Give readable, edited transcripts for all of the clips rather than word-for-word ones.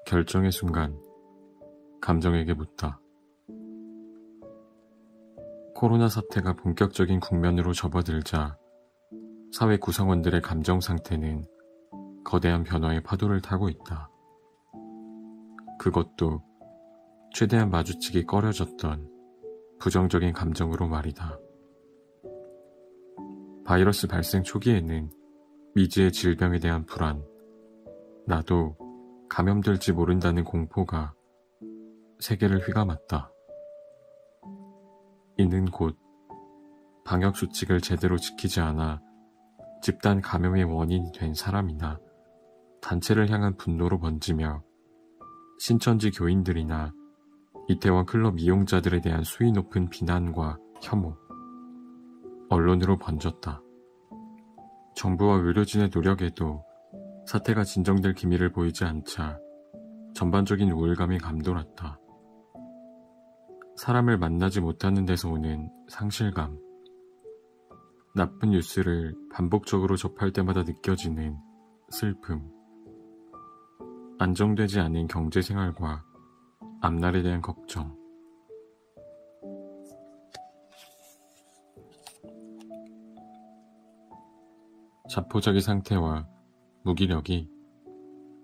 결정의 순간, 감정에게 묻다. 코로나 사태가 본격적인 국면으로 접어들자 사회 구성원들의 감정 상태는 거대한 변화의 파도를 타고 있다. 그것도 최대한 마주치기 꺼려졌던 부정적인 감정으로 말이다. 바이러스 발생 초기에는 미지의 질병에 대한 불안, 나도 감염될지 모른다는 공포가 세계를 휘감았다. 이는 곧 방역수칙을 제대로 지키지 않아 집단 감염의 원인이 된 사람이나 단체를 향한 분노로 번지며 신천지 교인들이나 이태원 클럽 이용자들에 대한 수위 높은 비난과 혐오, 언론으로 번졌다. 정부와 의료진의 노력에도 사태가 진정될 기미를 보이지 않자 전반적인 우울감이 감돌았다. 사람을 만나지 못하는 데서 오는 상실감, 나쁜 뉴스를 반복적으로 접할 때마다 느껴지는 슬픔, 안정되지 않은 경제생활과 앞날에 대한 걱정. 자포자기 상태와 무기력이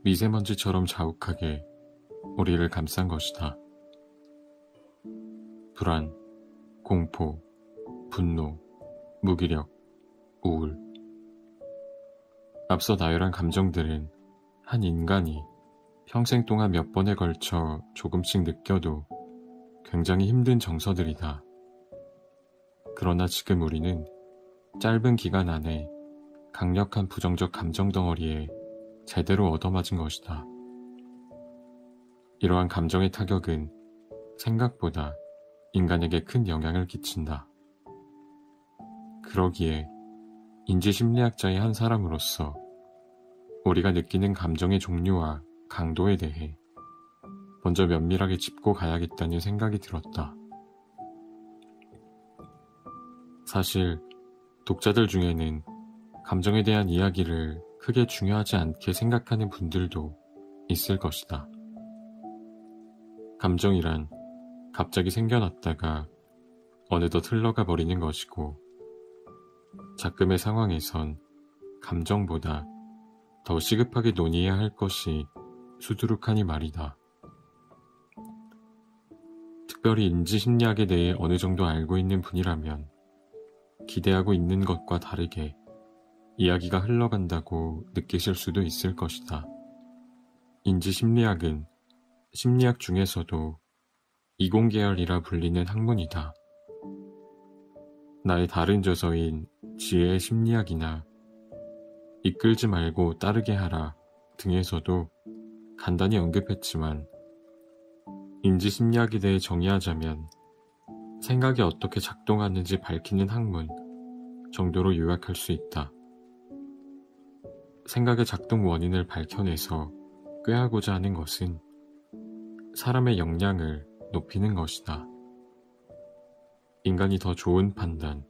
미세먼지처럼 자욱하게 우리를 감싼 것이다. 불안, 공포, 분노, 무기력, 우울. 앞서 나열한 감정들은 한 인간이 평생 동안 몇 번에 걸쳐 조금씩 느껴도 굉장히 힘든 정서들이다. 그러나 지금 우리는 짧은 기간 안에 강력한 부정적 감정 덩어리에 제대로 얻어맞은 것이다. 이러한 감정의 타격은 생각보다 인간에게 큰 영향을 끼친다. 그러기에 인지심리학자의 한 사람으로서 우리가 느끼는 감정의 종류와 강도에 대해 먼저 면밀하게 짚고 가야겠다는 생각이 들었다. 사실 독자들 중에는 감정에 대한 이야기를 크게 중요하지 않게 생각하는 분들도 있을 것이다. 감정이란 갑자기 생겨났다가 어느덧 흘러가 버리는 것이고, 작금의 상황에선 감정보다 더 시급하게 논의해야 할 것이 수두룩하니 말이다. 특별히 인지심리학에 대해 어느 정도 알고 있는 분이라면 기대하고 있는 것과 다르게 이야기가 흘러간다고 느끼실 수도 있을 것이다. 인지심리학은 심리학 중에서도 이공계열이라 불리는 학문이다. 나의 다른 저서인 지혜의 심리학이나 이끌지 말고 따르게 하라 등에서도 간단히 언급했지만, 인지심리학에 대해 정의하자면 생각이 어떻게 작동하는지 밝히는 학문 정도로 요약할 수 있다. 생각의 작동 원인을 밝혀내서 꾀하고자 하는 것은 사람의 역량을 높이는 것이다. 인간이 더 좋은 판단,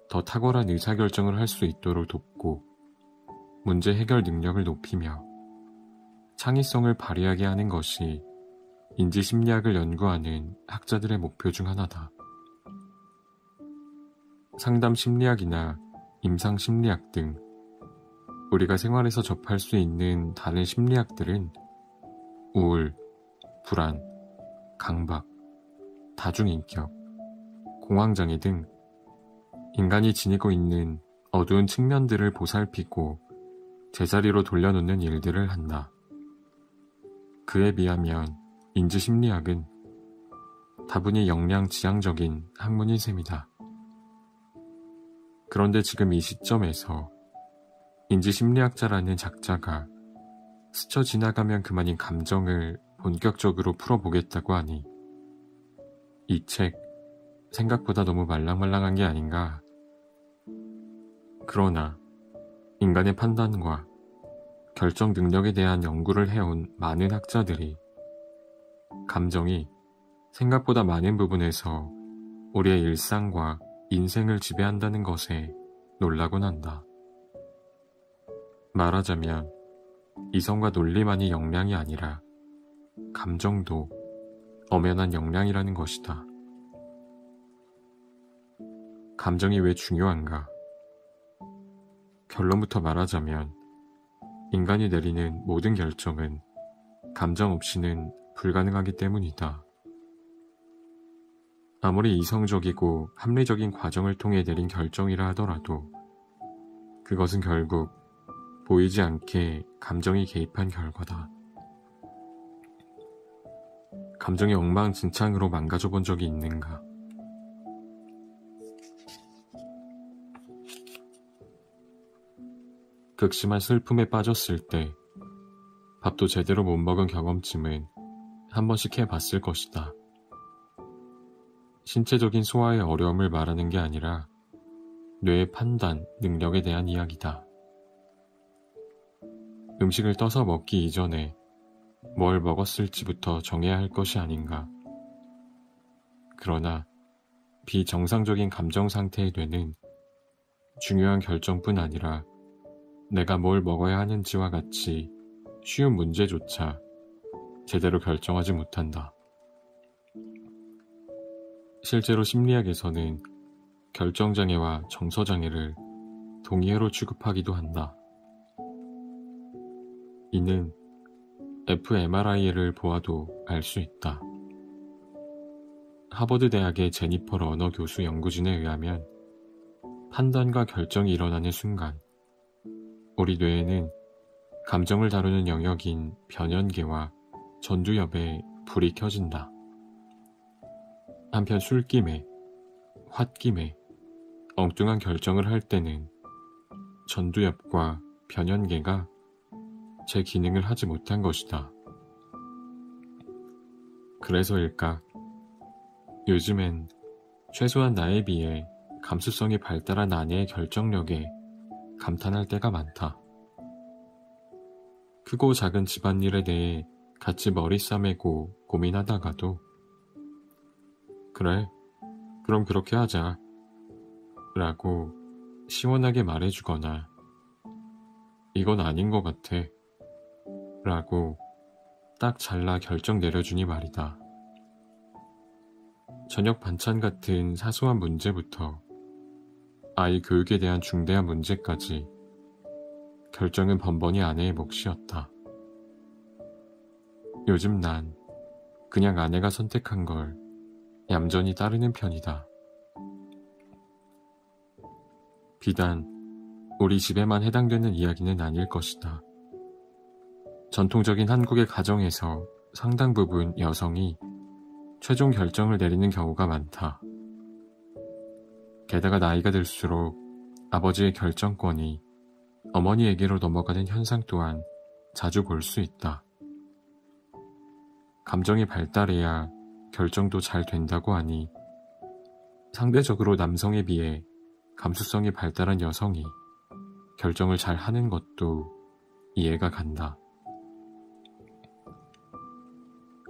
더 탁월한 의사결정을 할 수 있도록 돕고 문제 해결 능력을 높이며 창의성을 발휘하게 하는 것이 인지심리학을 연구하는 학자들의 목표 중 하나다. 상담심리학이나 임상심리학 등 우리가 생활에서 접할 수 있는 다른 심리학들은 우울, 불안, 강박, 다중인격, 공황장애 등 인간이 지니고 있는 어두운 측면들을 보살피고 제자리로 돌려놓는 일들을 한다. 그에 비하면 인지심리학은 다분히 역량 지향적인 학문인 셈이다. 그런데 지금 이 시점에서 인지심리학자라는 작자가 스쳐 지나가면 그만인 감정을 본격적으로 풀어보겠다고 하니 이 책 생각보다 너무 말랑말랑한 게 아닌가. 그러나 인간의 판단과 결정 능력에 대한 연구를 해온 많은 학자들이 감정이 생각보다 많은 부분에서 우리의 일상과 인생을 지배한다는 것에 놀라곤 한다. 말하자면 이성과 논리만이 역량이 아니라 감정도 엄연한 역량이라는 것이다. 감정이 왜 중요한가? 결론부터 말하자면 인간이 내리는 모든 결정은 감정 없이는 불가능하기 때문이다. 아무리 이성적이고 합리적인 과정을 통해 내린 결정이라 하더라도 그것은 결국 보이지 않게 감정이 개입한 결과다. 감정이 엉망진창으로 망가져 본 적이 있는가? 극심한 슬픔에 빠졌을 때 밥도 제대로 못 먹은 경험쯤은 한 번씩 해봤을 것이다. 신체적인 소화의 어려움을 말하는 게 아니라 뇌의 판단, 능력에 대한 이야기다. 음식을 떠서 먹기 이전에 뭘 먹었을지부터 정해야 할 것이 아닌가. 그러나 비정상적인 감정 상태의 뇌는 중요한 결정뿐 아니라 내가 뭘 먹어야 하는지와 같이 쉬운 문제조차 제대로 결정하지 못한다. 실제로 심리학에서는 결정장애와 정서장애를 동의어로 취급하기도 한다. 이는 fMRI를 보아도 알 수 있다. 하버드 대학의 제니퍼 러너 교수 연구진에 의하면 판단과 결정이 일어나는 순간 우리 뇌에는 감정을 다루는 영역인 변연계와 전두엽에 불이 켜진다. 한편 술김에, 홧김에 엉뚱한 결정을 할 때는 전두엽과 변연계가 제 기능을 하지 못한 것이다. 그래서일까? 요즘엔 최소한 나에 비해 감수성이 발달한 아내의 결정력에 감탄할 때가 많다. 크고 작은 집안일에 대해 같이 머리 싸매고 고민하다가도 그래, 그럼 그렇게 하자 라고 시원하게 말해주거나 이건 아닌 것 같아 라고 딱 잘라 결정 내려주니 말이다. 저녁 반찬 같은 사소한 문제부터 아이 교육에 대한 중대한 문제까지 결정은 번번이 아내의 몫이었다. 요즘 난 그냥 아내가 선택한 걸 얌전히 따르는 편이다. 비단 우리 집에만 해당되는 이야기는 아닐 것이다. 전통적인 한국의 가정에서 상당 부분 여성이 최종 결정을 내리는 경우가 많다. 게다가 나이가 들수록 아버지의 결정권이 어머니에게로 넘어가는 현상 또한 자주 볼 수 있다. 감정이 발달해야 결정도 잘 된다고 하니 상대적으로 남성에 비해 감수성이 발달한 여성이 결정을 잘 하는 것도 이해가 간다.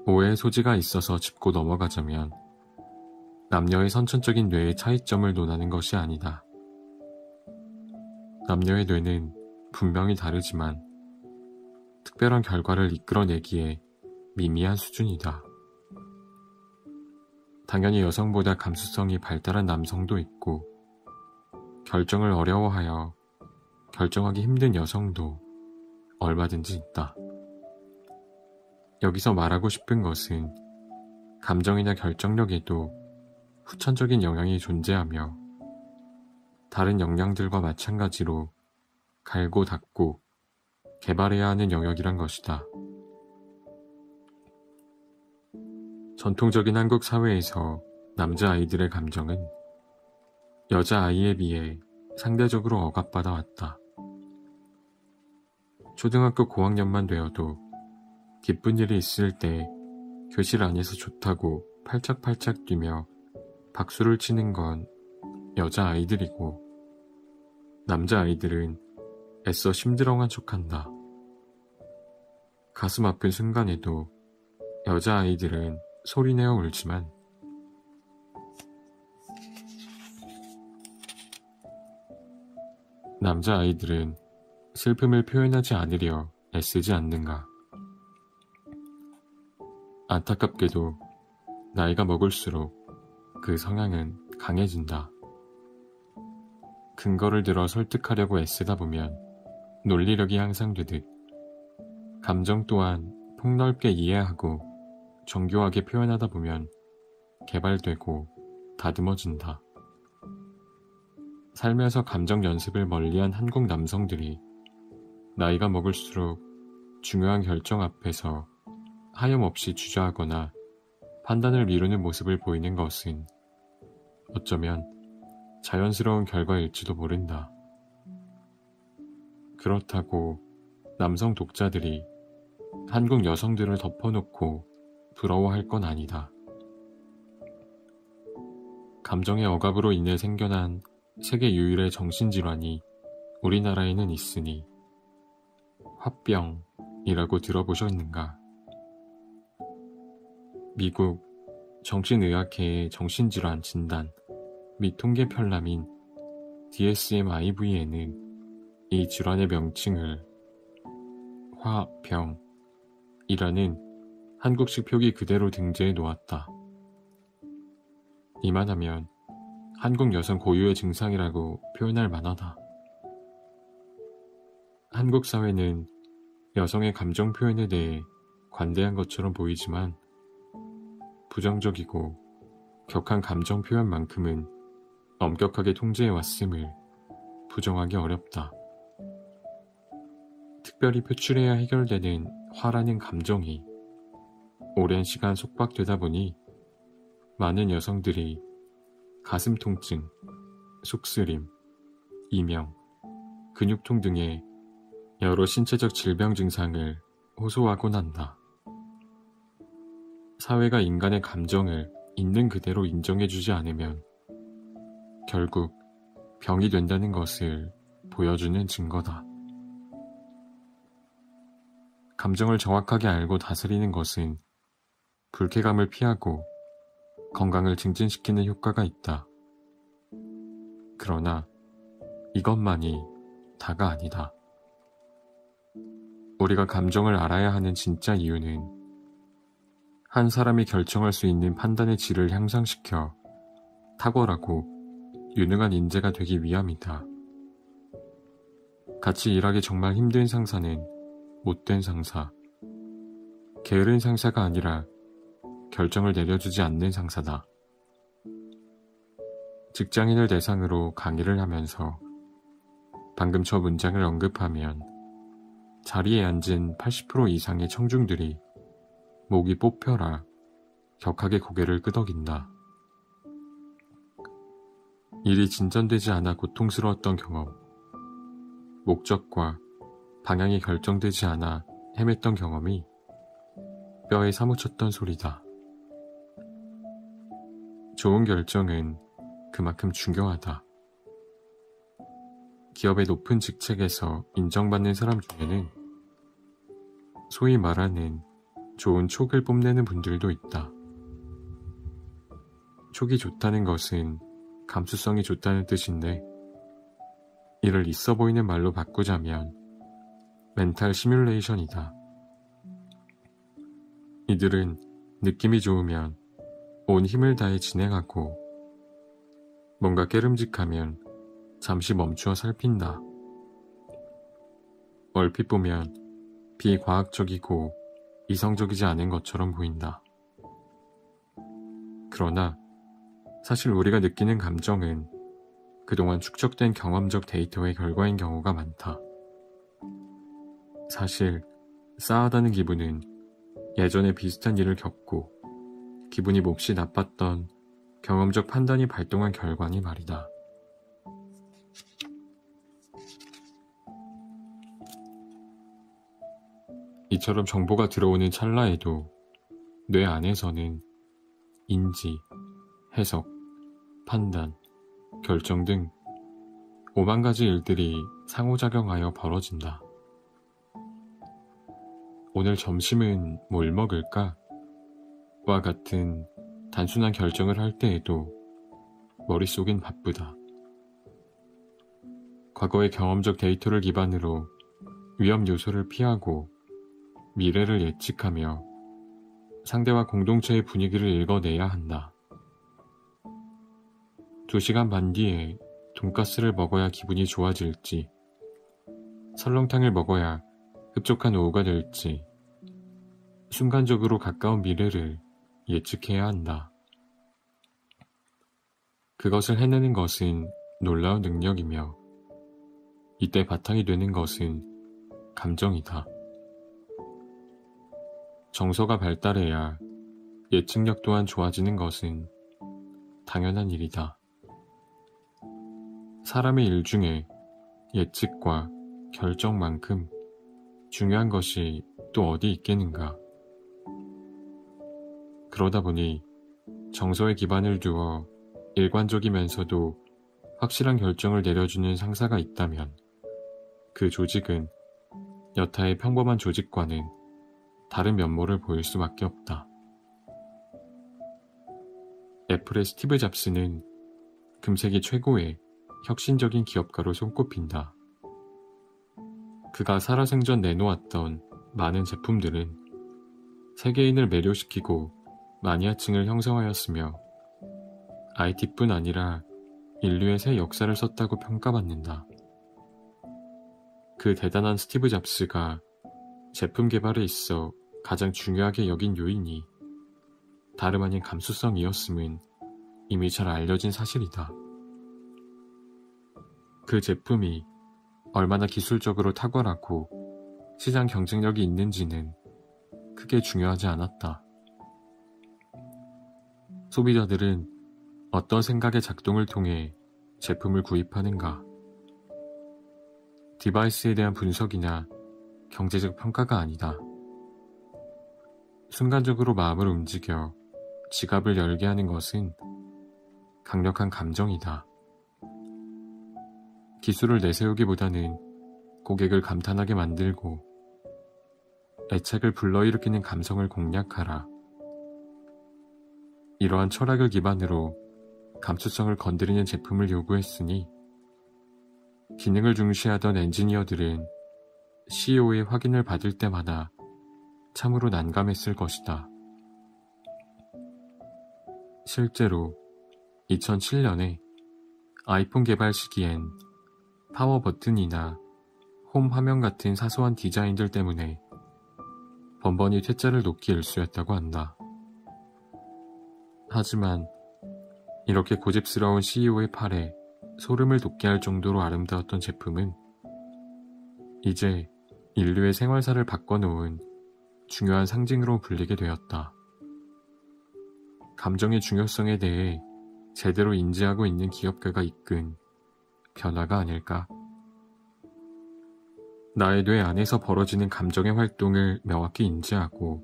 오해의 소지가 있어서 짚고 넘어가자면 남녀의 선천적인 뇌의 차이점을 논하는 것이 아니다. 남녀의 뇌는 분명히 다르지만 특별한 결과를 이끌어내기에 미미한 수준이다. 당연히 여성보다 감수성이 발달한 남성도 있고 결정을 어려워하여 결정하기 힘든 여성도 얼마든지 있다. 여기서 말하고 싶은 것은 감정이나 결정력에도 후천적인 영향이 존재하며 다른 역량들과 마찬가지로 갈고 닦고 개발해야 하는 영역이란 것이다. 전통적인 한국 사회에서 남자아이들의 감정은 여자아이에 비해 상대적으로 억압받아 왔다. 초등학교 고학년만 되어도 기쁜 일이 있을 때 교실 안에서 좋다고 팔짝팔짝 뛰며 박수를 치는 건 여자아이들이고 남자아이들은 애써 심드렁한 척한다. 가슴 아픈 순간에도 여자아이들은 소리내어 울지만 남자아이들은 슬픔을 표현하지 않으려 애쓰지 않는가. 안타깝게도 나이가 먹을수록 그 성향은 강해진다. 근거를 들어 설득하려고 애쓰다 보면 논리력이 향상되듯 감정 또한 폭넓게 이해하고 정교하게 표현하다 보면 개발되고 다듬어진다. 살면서 감정 연습을 멀리한 한국 남성들이 나이가 먹을수록 중요한 결정 앞에서 하염없이 주저하거나 판단을 미루는 모습을 보이는 것은 어쩌면 자연스러운 결과일지도 모른다. 그렇다고 남성 독자들이 한국 여성들을 덮어놓고 부러워할 건 아니다. 감정의 억압으로 인해 생겨난 세계 유일의 정신질환이 우리나라에는 있으니 화병이라고 들어보셨는가? 미국 정신의학회의 정신질환 진단 및 통계 편람인 DSM-IV에는 이 질환의 명칭을 화병이라는 한국식 표기 그대로 등재해 놓았다. 이만하면 한국 여성 고유의 증상이라고 표현할 만하다. 한국 사회는 여성의 감정 표현에 대해 관대한 것처럼 보이지만 부정적이고 격한 감정 표현만큼은 엄격하게 통제해왔음을 부정하기 어렵다. 특별히 표출해야 해결되는 화라는 감정이 오랜 시간 속박되다 보니 많은 여성들이 가슴 통증, 속쓰림, 이명, 근육통 등의 여러 신체적 질병 증상을 호소하곤 한다. 사회가 인간의 감정을 있는 그대로 인정해주지 않으면 결국 병이 된다는 것을 보여주는 증거다. 감정을 정확하게 알고 다스리는 것은 불쾌감을 피하고 건강을 증진시키는 효과가 있다. 그러나 이것만이 다가 아니다. 우리가 감정을 알아야 하는 진짜 이유는 한 사람이 결정할 수 있는 판단의 질을 향상시켜 탁월하고 유능한 인재가 되기 위함이다. 같이 일하기 정말 힘든 상사는 못된 상사, 게으른 상사가 아니라 결정을 내려주지 않는 상사다. 직장인을 대상으로 강의를 하면서 방금 저 문장을 언급하면 자리에 앉은 80% 이상의 청중들이 목이 뽑혀라 격하게 고개를 끄덕인다. 일이 진전되지 않아 고통스러웠던 경험, 목적과 방향이 결정되지 않아 헤맸던 경험이 뼈에 사무쳤던 소리다. 좋은 결정은 그만큼 중요하다. 기업의 높은 직책에서 인정받는 사람 중에는 소위 말하는 좋은 촉을 뽐내는 분들도 있다. 촉이 좋다는 것은 감수성이 좋다는 뜻인데 이를 있어 보이는 말로 바꾸자면 멘탈 시뮬레이션이다. 이들은 느낌이 좋으면 온 힘을 다해 진행하고 뭔가 깨름직하면 잠시 멈추어 살핀다. 얼핏 보면 비과학적이고 이성적이지 않은 것처럼 보인다. 그러나 사실 우리가 느끼는 감정은 그동안 축적된 경험적 데이터의 결과인 경우가 많다. 사실 싸하다는 기분은 예전에 비슷한 일을 겪고 기분이 몹시 나빴던 경험적 판단이 발동한 결과니 말이다. 이처럼 정보가 들어오는 찰나에도 뇌 안에서는 인지, 해석, 판단, 결정 등 5만 가지 일들이 상호작용하여 벌어진다. 오늘 점심은 뭘 먹을까? 와 같은 단순한 결정을 할 때에도 머릿속은 바쁘다. 과거의 경험적 데이터를 기반으로 위험 요소를 피하고 미래를 예측하며 상대와 공동체의 분위기를 읽어내야 한다. 2시간 반 뒤에 돈가스를 먹어야 기분이 좋아질지, 설렁탕을 먹어야 흡족한 오후가 될지, 순간적으로 가까운 미래를 예측해야 한다. 그것을 해내는 것은 놀라운 능력이며, 이때 바탕이 되는 것은 감정이다. 정서가 발달해야 예측력 또한 좋아지는 것은 당연한 일이다. 사람의 일 중에 예측과 결정만큼 중요한 것이 또 어디 있겠는가. 그러다 보니 정서에 기반을 두어 일관적이면서도 확실한 결정을 내려주는 상사가 있다면 그 조직은 여타의 평범한 조직과는 다른 면모를 보일 수밖에 없다. 애플의 스티브 잡스는 금세기 최고의 혁신적인 기업가로 손꼽힌다. 그가 살아생전 내놓았던 많은 제품들은 세계인을 매료시키고 마니아층을 형성하였으며 IT뿐 아니라 인류의 새 역사를 썼다고 평가받는다. 그 대단한 스티브 잡스가 제품 개발에 있어 가장 중요하게 여긴 요인이 다름 아닌 감수성이었음은 이미 잘 알려진 사실이다. 그 제품이 얼마나 기술적으로 탁월하고 시장 경쟁력이 있는지는 크게 중요하지 않았다. 소비자들은 어떤 생각의 작동을 통해 제품을 구입하는가? 디바이스에 대한 분석이나 경제적 평가가 아니다. 순간적으로 마음을 움직여 지갑을 열게 하는 것은 강력한 감정이다. 기술을 내세우기보다는 고객을 감탄하게 만들고 애착을 불러일으키는 감성을 공략하라. 이러한 철학을 기반으로 감수성을 건드리는 제품을 요구했으니 기능을 중시하던 엔지니어들은 CEO의 확인을 받을 때마다 참으로 난감했을 것이다. 실제로 2007년에 아이폰 개발 시기엔 파워 버튼이나 홈 화면 같은 사소한 디자인들 때문에 번번이 퇴짜를 놓기 일쑤였다고 한다. 하지만 이렇게 고집스러운 CEO의 팔에 소름을 돋게 할 정도로 아름다웠던 제품은 이제 인류의 생활사를 바꿔놓은 중요한 상징으로 불리게 되었다. 감정의 중요성에 대해 제대로 인지하고 있는 기업가가 이끈 변화가 아닐까. 나의 뇌 안에서 벌어지는 감정의 활동을 명확히 인지하고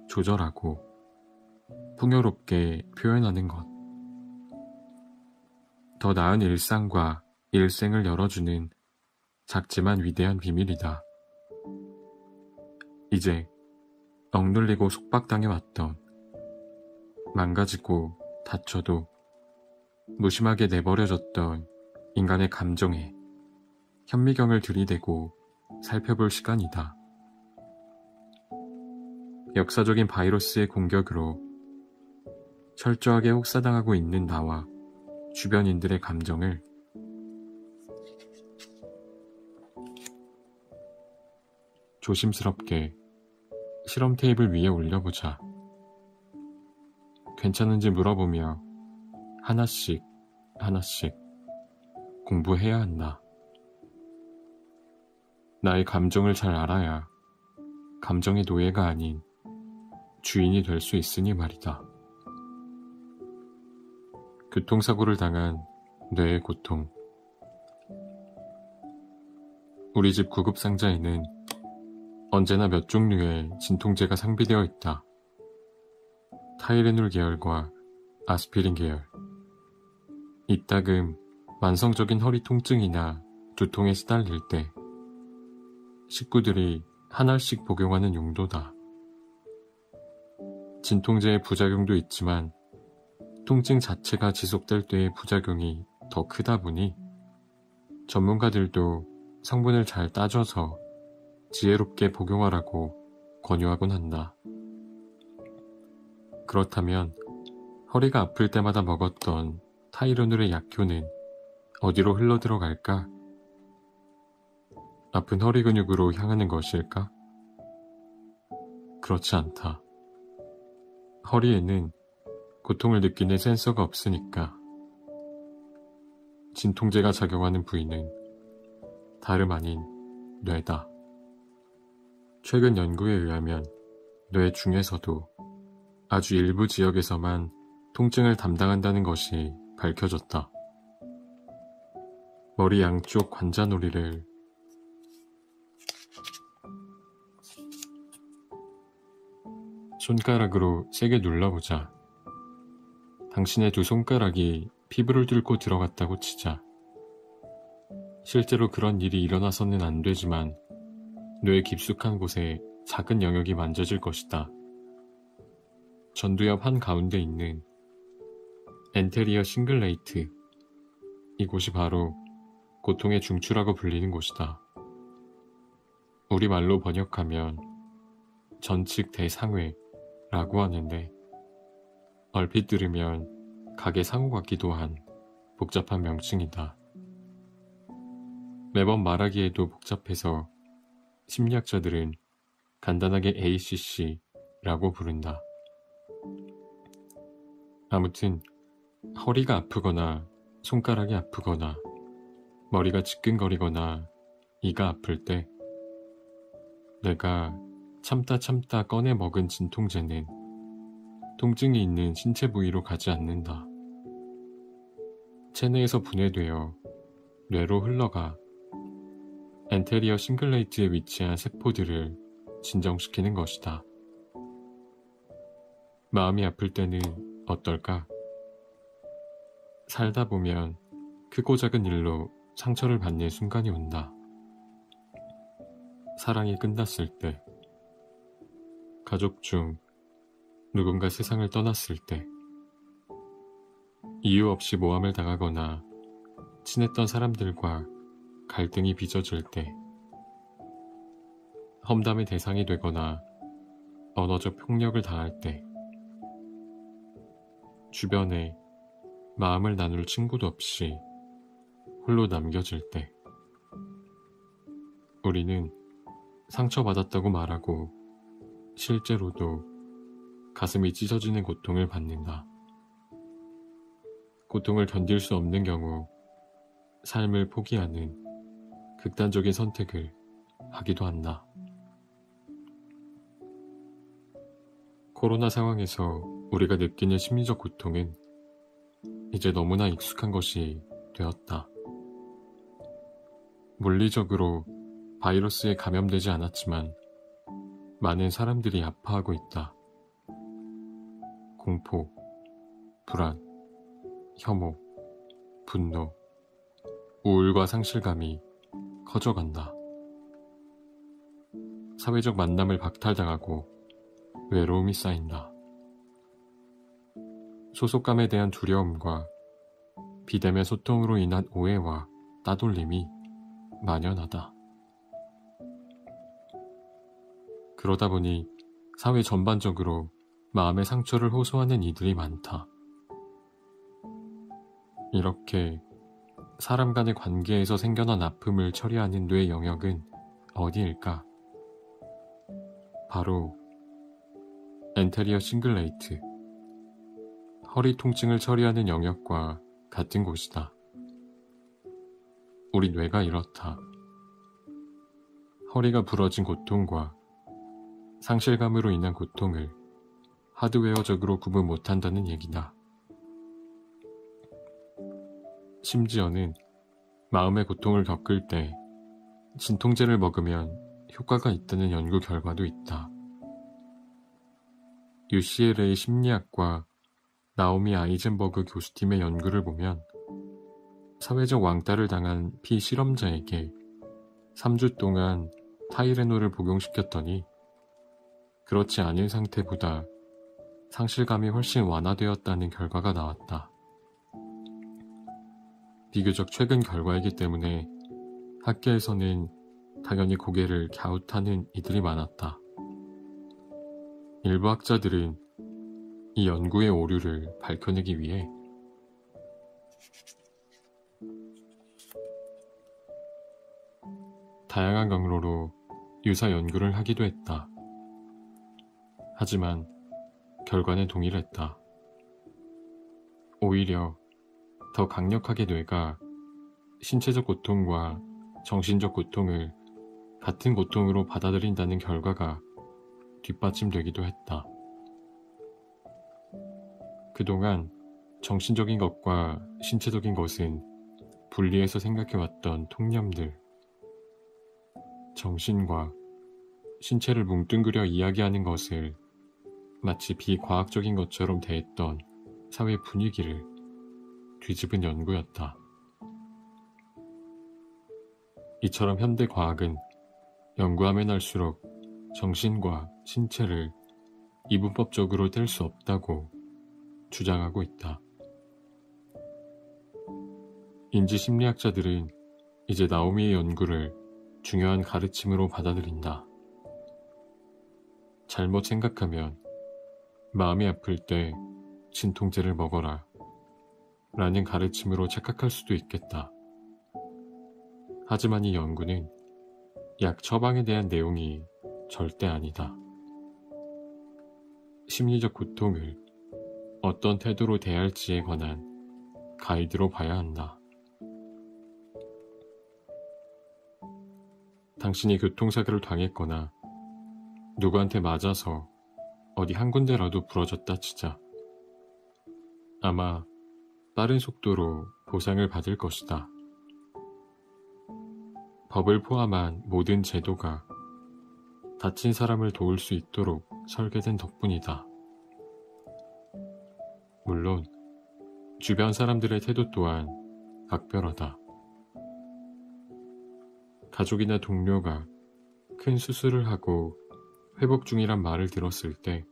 조절하고 풍요롭게 표현하는 것. 더 나은 일상과 일생을 열어주는 작지만 위대한 비밀이다. 이제 억눌리고 속박당해왔던 망가지고 다쳐도 무심하게 내버려졌던 인간의 감정에 현미경을 들이대고 살펴볼 시간이다. 역사적인 바이러스의 공격으로 철저하게 혹사당하고 있는 나와 주변인들의 감정을 조심스럽게 실험 테이블 위에 올려보자. 괜찮은지 물어보며 하나씩 하나씩 공부해야 한다. 나의 감정을 잘 알아야 감정의 노예가 아닌 주인이 될 수 있으니 말이다. 교통사고를 당한 뇌의 고통. 우리 집 구급상자에는 언제나 몇 종류의 진통제가 상비되어 있다. 타이레놀 계열과 아스피린 계열. 이따금 만성적인 허리 통증이나 두통에 시달릴 때 식구들이 하나씩 복용하는 용도다. 진통제의 부작용도 있지만 통증 자체가 지속될 때의 부작용이 더 크다 보니 전문가들도 성분을 잘 따져서 지혜롭게 복용하라고 권유하곤 한다. 그렇다면 허리가 아플 때마다 먹었던 타이레놀의 약효는 어디로 흘러들어갈까? 아픈 허리 근육으로 향하는 것일까? 그렇지 않다. 허리에는 고통을 느끼는 센서가 없으니까. 진통제가 작용하는 부위는 다름 아닌 뇌다. 최근 연구에 의하면 뇌 중에서도 아주 일부 지역에서만 통증을 담당한다는 것이 밝혀졌다. 머리 양쪽 관자놀이를 손가락으로 세게 눌러보자. 당신의 두 손가락이 피부를 뚫고 들어갔다고 치자. 실제로 그런 일이 일어나서는 안 되지만 뇌 깊숙한 곳에 작은 영역이 만져질 것이다. 전두엽 한가운데 있는 엔테리어 싱글레이트, 이곳이 바로 고통의 중추라고 불리는 곳이다. 우리말로 번역하면 전측 대상외라고 하는데 얼핏 들으면 가게 상호 같기도 한 복잡한 명칭이다. 매번 말하기에도 복잡해서 심리학자들은 간단하게 ACC라고 부른다. 아무튼 허리가 아프거나 손가락이 아프거나 머리가 지끈거리거나 이가 아플 때 내가 참다 꺼내 먹은 진통제는 통증이 있는 신체 부위로 가지 않는다. 체내에서 분해되어 뇌로 흘러가 엔테리어 싱글레이트에 위치한 세포들을 진정시키는 것이다. 마음이 아플 때는 어떨까? 살다 보면 크고 작은 일로 상처를 받는 순간이 온다. 사랑이 끝났을 때, 가족 중 누군가 세상을 떠났을 때, 이유 없이 모함을 당하거나 친했던 사람들과 갈등이 빚어질 때, 험담의 대상이 되거나 언어적 폭력을 당할 때, 주변에 마음을 나눌 친구도 없이 홀로 남겨질 때, 우리는 상처받았다고 말하고 실제로도 가슴이 찢어지는 고통을 받는다. 고통을 견딜 수 없는 경우 삶을 포기하는 극단적인 선택을 하기도 한다. 코로나 상황에서 우리가 느끼는 심리적 고통은 이제 너무나 익숙한 것이 되었다. 물리적으로 바이러스에 감염되지 않았지만 많은 사람들이 아파하고 있다. 공포, 불안, 혐오, 분노, 우울과 상실감이 커져간다. 사회적 만남을 박탈당하고 외로움이 쌓인다. 소속감에 대한 두려움과 비대면 소통으로 인한 오해와 따돌림이 만연하다. 그러다 보니 사회 전반적으로 마음의 상처를 호소하는 이들이 많다. 이렇게 사람 간의 관계에서 생겨난 아픔을 처리하는 뇌 영역은 어디일까? 바로 엔테리어 싱글레이트, 허리 통증을 처리하는 영역과 같은 곳이다. 우리 뇌가 이렇다. 허리가 부러진 고통과 상실감으로 인한 고통을 하드웨어적으로 구분 못한다는 얘기다. 심지어는 마음의 고통을 겪을 때 진통제를 먹으면 효과가 있다는 연구 결과도 있다. UCLA 심리학과 나오미 아이젠버그 교수팀의 연구를 보면 사회적 왕따를 당한 피실험자에게 3주 동안 타이레놀을 복용시켰더니 그렇지 않은 상태보다 상실감이 훨씬 완화되었다는 결과가 나왔다. 비교적 최근 결과이기 때문에 학계에서는 당연히 고개를 갸웃하는 이들이 많았다. 일부 학자들은 이 연구의 오류를 밝혀내기 위해 다양한 경로로 유사 연구를 하기도 했다. 하지만 결과는 동일했다. 오히려 더 강력하게 뇌가 신체적 고통과 정신적 고통을 같은 고통으로 받아들인다는 결과가 뒷받침되기도 했다. 그동안 정신적인 것과 신체적인 것은 분리해서 생각해왔던 통념들, 정신과 신체를 뭉뚱그려 이야기하는 것을 마치 비과학적인 것처럼 대했던 사회 분위기를 뒤집은 연구였다. 이처럼 현대 과학은 연구하면 할수록 정신과 신체를 이분법적으로 뗄 수 없다고 주장하고 있다. 인지심리학자들은 이제 나오미의 연구를 중요한 가르침으로 받아들인다. 잘못 생각하면 마음이 아플 때 진통제를 먹어라 라는 가르침으로 착각할 수도 있겠다. 하지만 이 연구는 약 처방에 대한 내용이 절대 아니다. 심리적 고통을 어떤 태도로 대할지에 관한 가이드로 봐야 한다. 당신이 교통사고를 당했거나 누구한테 맞아서 어디 한 군데라도 부러졌다 치자. 아마 빠른 속도로 보상을 받을 것이다. 법을 포함한 모든 제도가 다친 사람을 도울 수 있도록 설계된 덕분이다. 물론 주변 사람들의 태도 또한 각별하다. 가족이나 동료가 큰 수술을 하고 회복 중이란 말을 들었을 때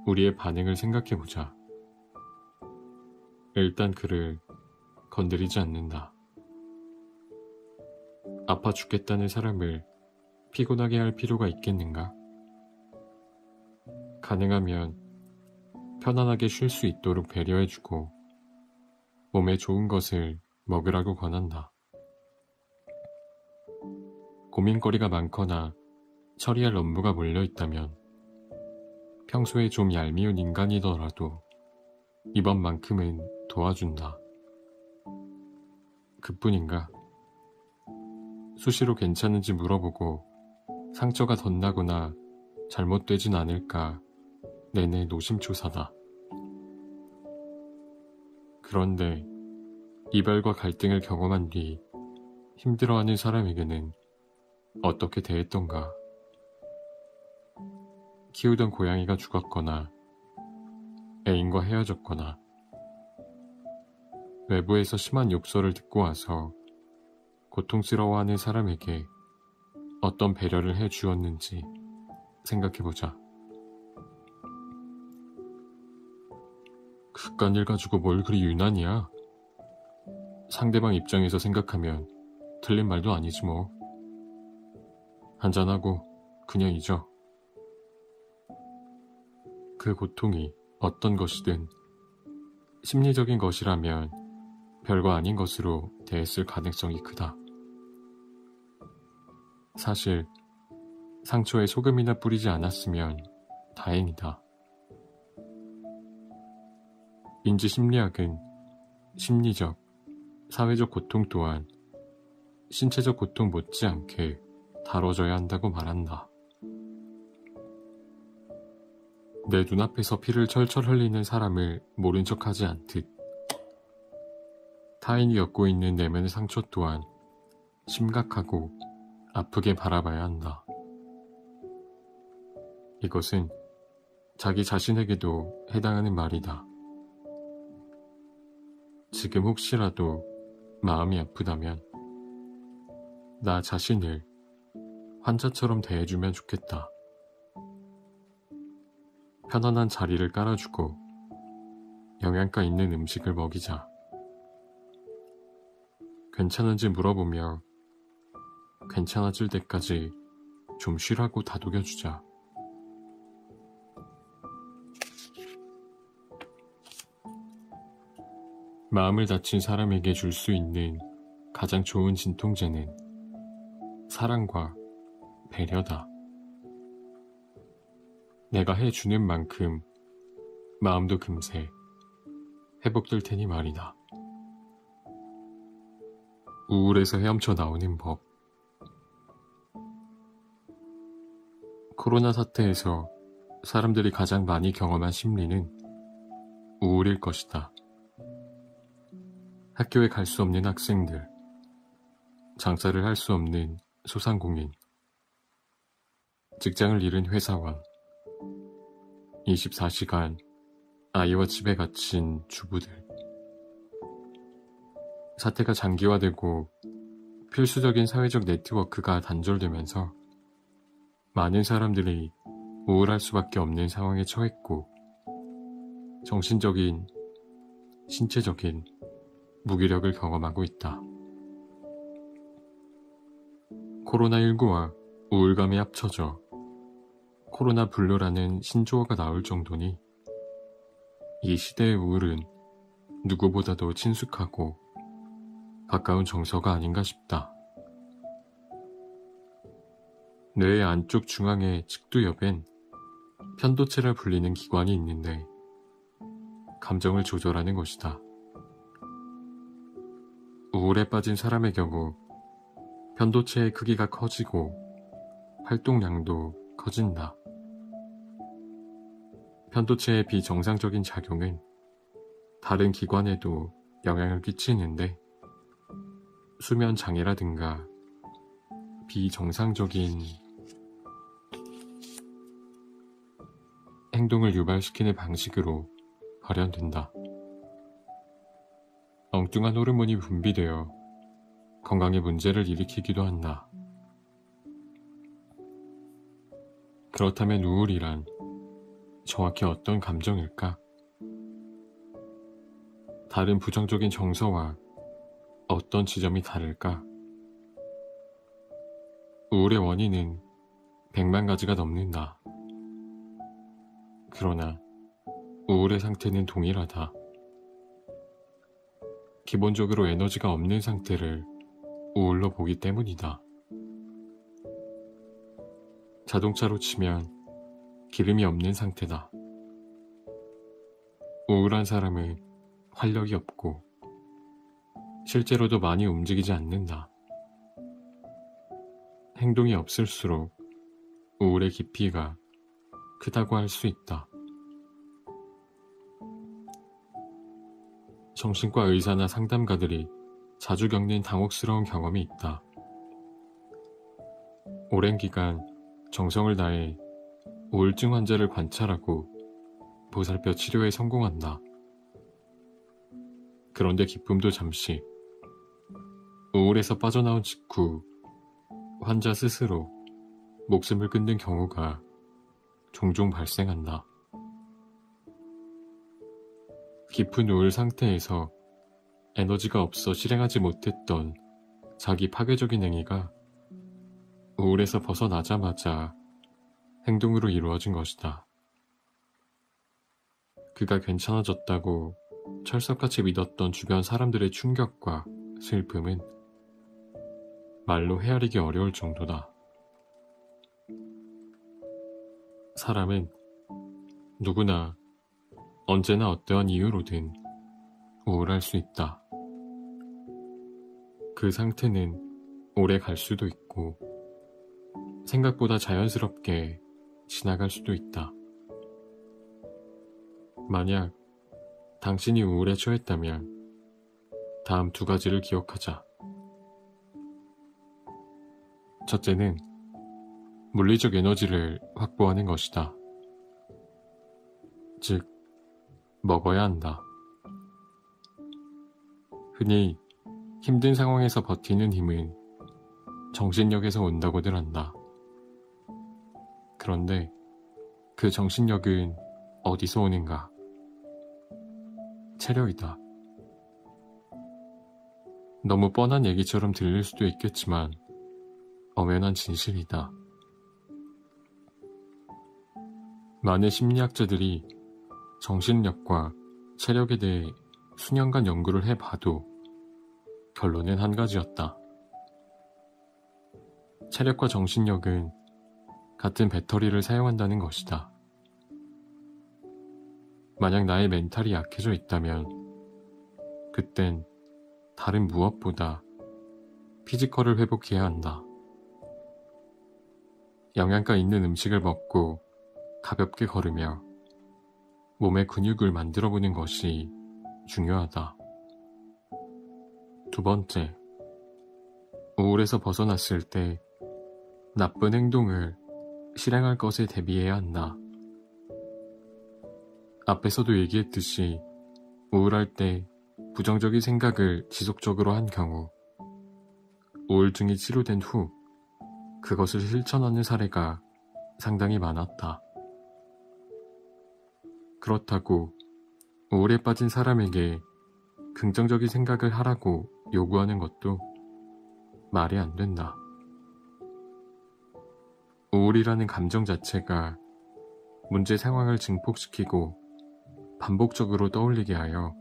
우리의 반응을 생각해보자. 일단 그를 건드리지 않는다. 아파 죽겠다는 사람을 피곤하게 할 필요가 있겠는가? 가능하면 편안하게 쉴 수 있도록 배려해주고 몸에 좋은 것을 먹으라고 권한다. 고민거리가 많거나 처리할 업무가 몰려있다면 평소에 좀 얄미운 인간이더라도 이번만큼은 도와준다. 그뿐인가? 수시로 괜찮은지 물어보고 상처가 덧나거나 잘못되진 않을까 내내 노심초사다. 그런데 이별과 갈등을 경험한 뒤 힘들어하는 사람에게는 어떻게 대했던가? 키우던 고양이가 죽었거나 애인과 헤어졌거나 외부에서 심한 욕설을 듣고 와서 고통스러워하는 사람에게 어떤 배려를 해주었는지 생각해보자. 그깟 일 가지고 뭘 그리 유난이야? 상대방 입장에서 생각하면 틀린 말도 아니지 뭐. 한잔하고 그냥 잊어. 그 고통이 어떤 것이든 심리적인 것이라면 별거 아닌 것으로 대했을 가능성이 크다. 사실 상처에 소금이나 뿌리지 않았으면 다행이다. 인지심리학은 심리적, 사회적 고통 또한 신체적 고통 못지않게 다뤄져야 한다고 말한다. 내 눈앞에서 피를 철철 흘리는 사람을 모른 척하지 않듯 타인이 겪고 있는 내면의 상처 또한 심각하고 아프게 바라봐야 한다. 이것은 자기 자신에게도 해당하는 말이다. 지금 혹시라도 마음이 아프다면 나 자신을 환자처럼 대해주면 좋겠다. 편안한 자리를 깔아주고 영양가 있는 음식을 먹이자. 괜찮은지 물어보며 괜찮아질 때까지 좀 쉬라고 다독여주자. 마음을 다친 사람에게 줄 수 있는 가장 좋은 진통제는 사랑과 배려다. 내가 해주는 만큼 마음도 금세 회복될 테니 말이다. 우울에서 헤엄쳐 나오는 법. 코로나 사태에서 사람들이 가장 많이 경험한 심리는 우울일 것이다. 학교에 갈 수 없는 학생들, 장사를 할 수 없는 소상공인, 직장을 잃은 회사원, 24시간 아이와 집에 갇힌 주부들. 사태가 장기화되고 필수적인 사회적 네트워크가 단절되면서 많은 사람들이 우울할 수밖에 없는 상황에 처했고 정신적인, 신체적인 무기력을 경험하고 있다. 코로나19와 우울감이 합쳐져 코로나 블루라는 신조어가 나올 정도니 이 시대의 우울은 누구보다도 친숙하고 가까운 정서가 아닌가 싶다. 뇌의 안쪽 중앙의 측두엽엔 편도체라 불리는 기관이 있는데 감정을 조절하는 것이다. 우울에 빠진 사람의 경우 편도체의 크기가 커지고 활동량도 커진다. 편도체의 비정상적인 작용은 다른 기관에도 영향을 끼치는데 수면 장애라든가 비정상적인 행동을 유발시키는 방식으로 발현된다. 엉뚱한 호르몬이 분비되어 건강에 문제를 일으키기도 한다. 그렇다면 우울이란 정확히 어떤 감정일까? 다른 부정적인 정서와 어떤 지점이 다를까? 우울의 원인은 100만 가지가 넘는다. 그러나 우울의 상태는 동일하다. 기본적으로 에너지가 없는 상태를 우울로 보기 때문이다. 자동차로 치면 기름이 없는 상태다. 우울한 사람은 활력이 없고 실제로도 많이 움직이지 않는다. 행동이 없을수록 우울의 깊이가 크다고 할 수 있다. 정신과 의사나 상담가들이 자주 겪는 당혹스러운 경험이 있다. 오랜 기간 정성을 다해 우울증 환자를 관찰하고 보살펴 치료에 성공한다. 그런데 기쁨도 잠시. 우울에서 빠져나온 직후 환자 스스로 목숨을 끊는 경우가 종종 발생한다. 깊은 우울 상태에서 에너지가 없어 실행하지 못했던 자기 파괴적인 행위가 우울에서 벗어나자마자 행동으로 이루어진 것이다. 그가 괜찮아졌다고 철석같이 믿었던 주변 사람들의 충격과 슬픔은 말로 헤아리기 어려울 정도다. 사람은 누구나 언제나 어떠한 이유로든 우울할 수 있다. 그 상태는 오래 갈 수도 있고 생각보다 자연스럽게 지나갈 수도 있다. 만약 당신이 우울에 처했다면 다음 두 가지를 기억하자. 첫째는 물리적 에너지를 확보하는 것이다. 즉, 먹어야 한다. 흔히 힘든 상황에서 버티는 힘은 정신력에서 온다고들 한다. 그런데 그 정신력은 어디서 오는가? 체력이다. 너무 뻔한 얘기처럼 들릴 수도 있겠지만 엄연한 진실이다. 많은 심리학자들이 정신력과 체력에 대해 수년간 연구를 해봐도 결론은 한 가지였다. 체력과 정신력은 같은 배터리를 사용한다는 것이다. 만약 나의 멘탈이 약해져 있다면 그땐 다른 무엇보다 피지컬을 회복해야 한다. 영양가 있는 음식을 먹고 가볍게 걸으며 몸의 근육을 만들어보는 것이 중요하다. 두 번째, 우울에서 벗어났을 때 나쁜 행동을 실행할 것에 대비해야 한다. 앞에서도 얘기했듯이 우울할 때 부정적인 생각을 지속적으로 한 경우 우울증이 치료된 후 그것을 실천하는 사례가 상당히 많았다. 그렇다고 우울에 빠진 사람에게 긍정적인 생각을 하라고 요구하는 것도 말이 안 된다. 우울이라는 감정 자체가 문제 상황을 증폭시키고 반복적으로 떠올리게 하여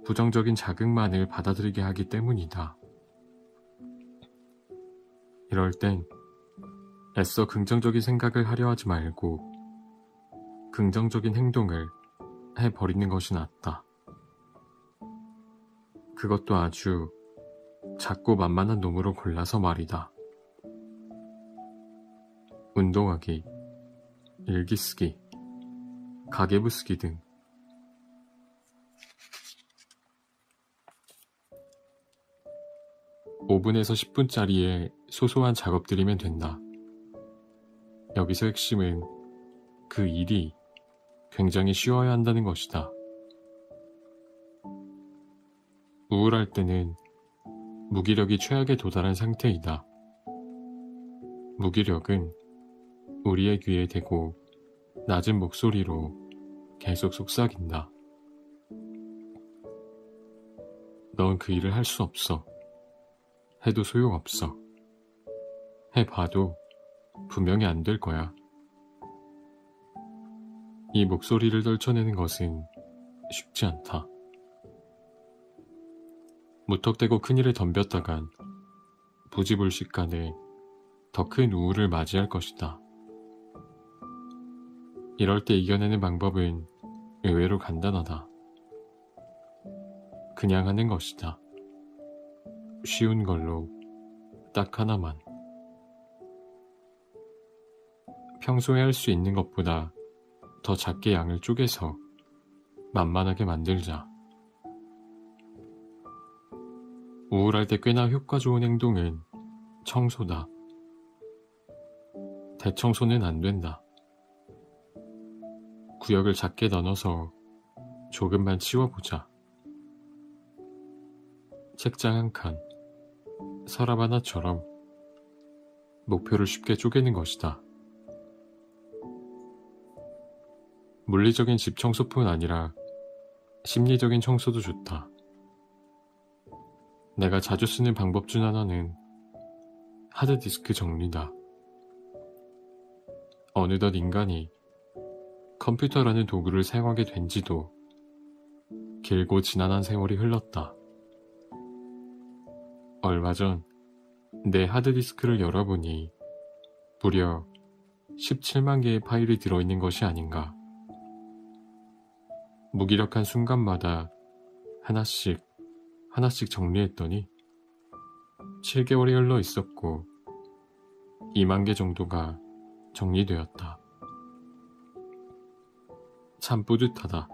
부정적인 자극만을 받아들이게 하기 때문이다. 이럴 땐 애써 긍정적인 생각을 하려 하지 말고 긍정적인 행동을 해버리는 것이 낫다. 그것도 아주 작고 만만한 놈으로 골라서 말이다. 운동하기, 일기 쓰기, 가계부 쓰기 등 5분에서 10분짜리의 소소한 작업들이면 된다. 여기서 핵심은 그 일이 굉장히 쉬워야 한다는 것이다. 우울할 때는 무기력이 최악에 도달한 상태이다. 무기력은 우리의 귀에 대고 낮은 목소리로 계속 속삭인다. 넌 그 일을 할 수 없어. 해도 소용없어. 해봐도 분명히 안 될 거야. 이 목소리를 떨쳐내는 것은 쉽지 않다. 무턱대고 큰일을 덤볐다간 부지불식간에 더 큰 우울을 맞이할 것이다. 이럴 때 이겨내는 방법은 의외로 간단하다. 그냥 하는 것이다. 쉬운 걸로 딱 하나만. 평소에 할 수 있는 것보다 더 작게 양을 쪼개서 만만하게 만들자. 우울할 때 꽤나 효과 좋은 행동은 청소다. 대청소는 안 된다. 구역을 작게 나눠서 조금만 치워보자. 책장 한 칸, 서랍 하나처럼 목표를 쉽게 쪼개는 것이다. 물리적인 집 청소뿐 아니라 심리적인 청소도 좋다. 내가 자주 쓰는 방법 중 하나는 하드디스크 정리다. 어느덧 인간이 컴퓨터라는 도구를 사용하게 된 지도 길고 지난한 세월이 흘렀다. 얼마 전 내 하드디스크를 열어보니 무려 17만 개의 파일이 들어있는 것이 아닌가. 무기력한 순간마다 하나씩 정리했더니 7개월이 흘러 있었고 2만 개 정도가 정리되었다. 참 뿌듯하다.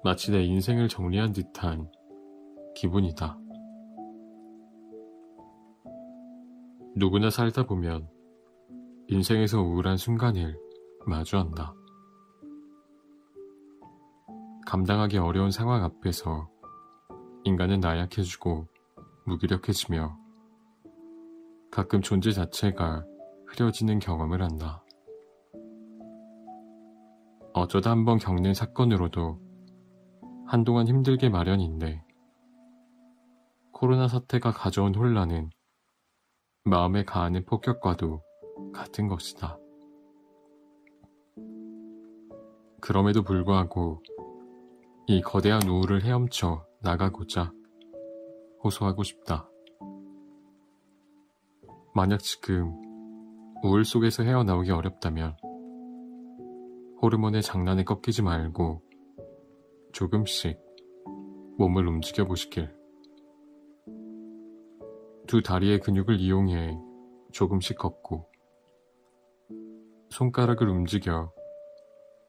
마치 내 인생을 정리한 듯한 기분이다. 누구나 살다 보면 인생에서 우울한 순간을 마주한다. 감당하기 어려운 상황 앞에서 인간은 나약해지고 무기력해지며 가끔 존재 자체가 흐려지는 경험을 한다. 어쩌다 한번 겪는 사건으로도 한동안 힘들게 마련인데 코로나 사태가 가져온 혼란은 마음에 가하는 폭격과도 같은 것이다. 그럼에도 불구하고 이 거대한 우울을 헤엄쳐 나가고자 호소하고 싶다. 만약 지금 우울 속에서 헤어나오기 어렵다면 호르몬의 장난에 꺾이지 말고 조금씩 몸을 움직여 보시길. 두 다리의 근육을 이용해 조금씩 걷고 손가락을 움직여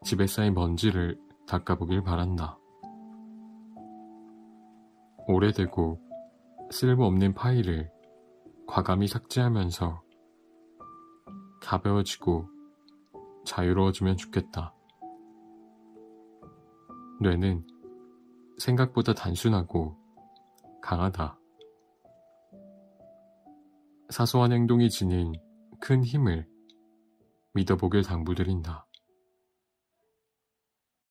집에 쌓인 먼지를 닦아보길 바란다. 오래되고 쓸모없는 파일을 과감히 삭제하면서 가벼워지고 자유로워지면 좋겠다. 뇌는 생각보다 단순하고 강하다. 사소한 행동이 지닌 큰 힘을 믿어보길 당부드린다.